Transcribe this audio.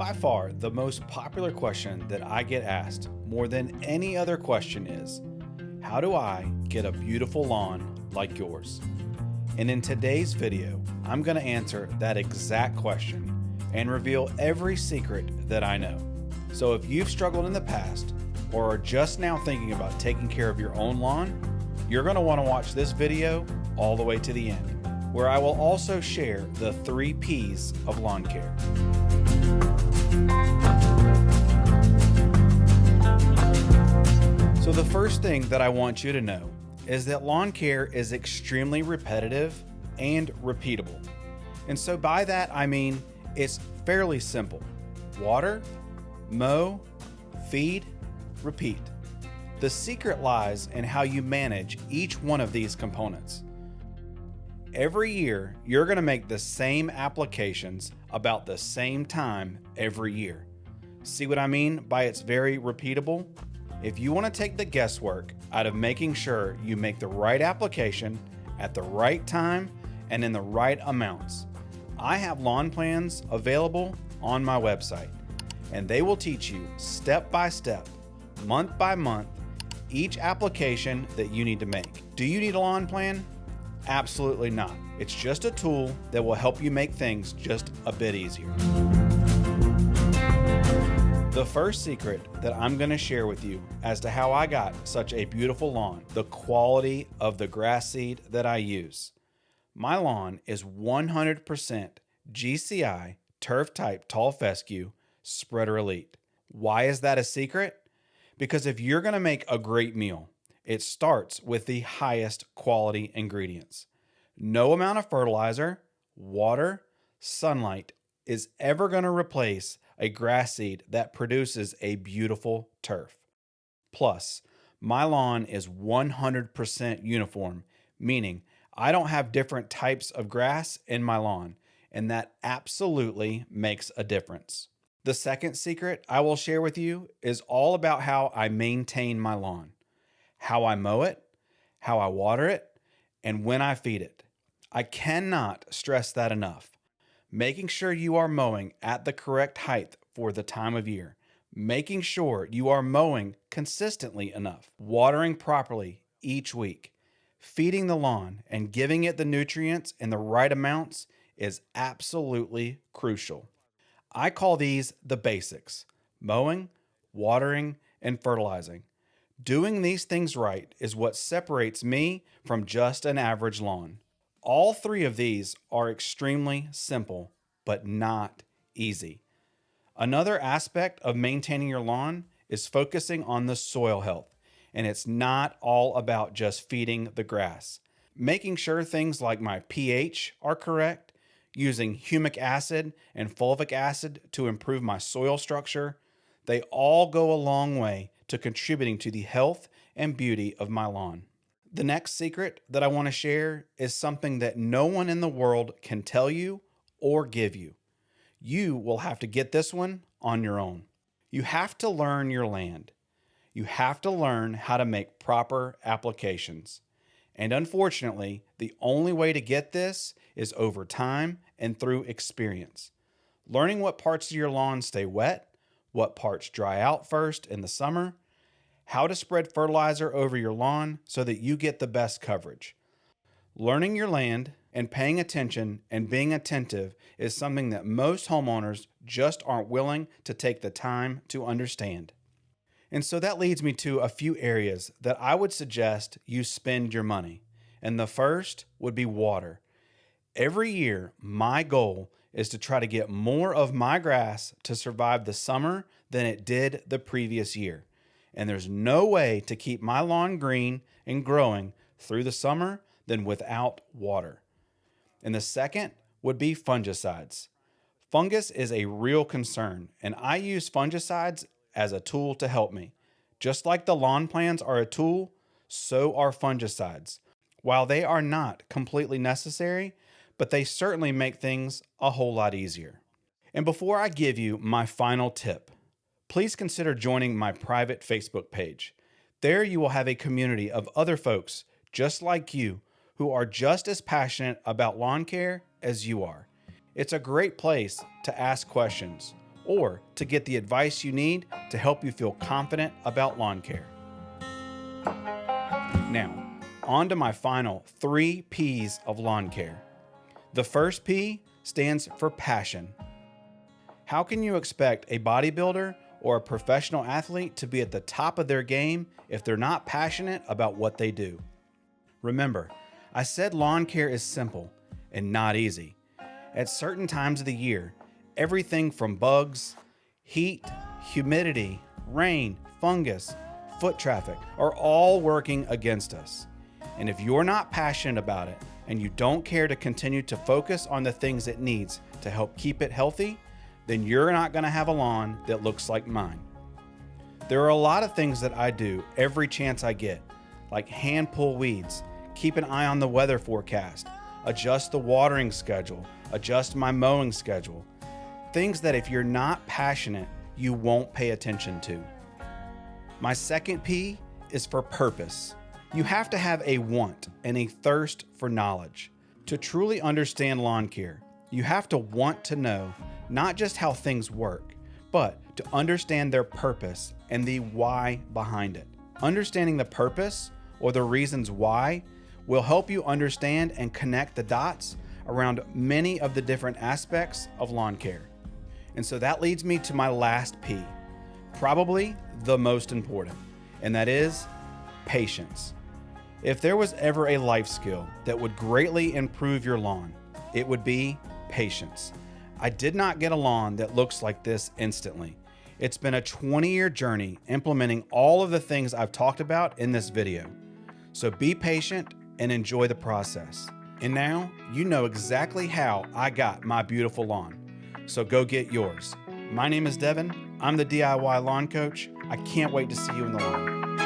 By far, the most popular question that I get asked more than any other question is, how do I get a beautiful lawn like yours? And in today's video, I'm going to answer that exact question and reveal every secret that I know. So if you've struggled in the past or are just now thinking about taking care of your own lawn, you're going to want to watch this video all the way to the end, where I will also share the 3 P's of lawn care. So the first thing that I want you to know is that lawn care is extremely repetitive and repeatable. And so by that, I mean it's fairly simple. Water, mow, feed, repeat. The secret lies in how you manage each one of these components. Every year, you're going to make the same applications about the same time every year. See what I mean by it's very repeatable? If you want to take the guesswork out of making sure you make the right application at the right time and in the right amounts, I have lawn plans available on my website, and they will teach you step by step, month by month, each application that you need to make. Do you need a lawn plan? Absolutely not. It's just a tool that will help you make things just a bit easier. The first secret that I'm going to share with you as to how I got such a beautiful lawn, the quality of the grass seed that I use. My lawn is 100% GCI turf type tall fescue spreader elite. Why is that a secret? Because if you're going to make a great meal, it starts with the highest quality ingredients. No amount of fertilizer, water, sunlight is ever going to replace a grass seed that produces a beautiful turf. Plus, my lawn is 100% uniform, meaning I don't have different types of grass in my lawn, and that absolutely makes a difference. The second secret I will share with you is all about how I maintain my lawn, how I mow it, how I water it, and when I feed it. I cannot stress that enough. Making sure you are mowing at the correct height for the time of year, making sure you are mowing consistently enough, watering properly each week, feeding the lawn and giving it the nutrients in the right amounts is absolutely crucial. I call these the basics: mowing, watering, and fertilizing. Doing these things right is what separates me from just an average lawn. All 3 of these are extremely simple, but not easy. Another aspect of maintaining your lawn is focusing on the soil health, and it's not all about just feeding the grass. Making sure things like my pH are correct, using humic acid and fulvic acid to improve my soil structure, they all go a long way to contributing to the health and beauty of my lawn. The next secret that I want to share is something that no one in the world can tell you or give you. You will have to get this one on your own. You have to learn your land. You have to learn how to make proper applications. And unfortunately, the only way to get this is over time and through experience. Learning what parts of your lawn stay wet, what parts dry out first in the summer, how to spread fertilizer over your lawn so that you get the best coverage. Learning your land and paying attention and being attentive is something that most homeowners just aren't willing to take the time to understand. And so that leads me to a few areas that I would suggest you spend your money. And the first would be water. Every year, my goal is to try to get more of my grass to survive the summer than it did the previous year. And there's no way to keep my lawn green and growing through the summer than without water. And the second would be fungicides. Fungus is a real concern, and I use fungicides as a tool to help me. Just like the lawn plans are a tool, so are fungicides. While they are not completely necessary, but they certainly make things a whole lot easier. And before I give you my final tip, please consider joining my private Facebook page. There you will have a community of other folks just like you who are just as passionate about lawn care as you are. It's a great place to ask questions, or to get the advice you need to help you feel confident about lawn care. Now, on to my final 3 P's of lawn care. The first P stands for passion. How can you expect a bodybuilder or a professional athlete to be at the top of their game if they're not passionate about what they do? Remember, I said lawn care is simple and not easy. At certain times of the year, everything from bugs, heat, humidity, rain, fungus, foot traffic are all working against us. And if you're not passionate about it and you don't care to continue to focus on the things it needs to help keep it healthy, then you're not going to have a lawn that looks like mine. There are a lot of things that I do every chance I get, like hand pull weeds, keep an eye on the weather forecast, adjust the watering schedule, adjust my mowing schedule. Things that if you're not passionate, you won't pay attention to. My second P is for purpose. You have to have a want and a thirst for knowledge. To truly understand lawn care, you have to want to know not just how things work, but to understand their purpose and the why behind it. Understanding the purpose or the reasons why will help you understand and connect the dots around many of the different aspects of lawn care. And so that leads me to my last P, probably the most important, and that is patience. If there was ever a life skill that would greatly improve your lawn, it would be patience. I did not get a lawn that looks like this instantly. It's been a 20-year journey implementing all of the things I've talked about in this video. So be patient and enjoy the process. And now you know exactly how I got my beautiful lawn. So go get yours. My name is Devin. I'm the DIY lawn coach. I can't wait to see you in the lawn.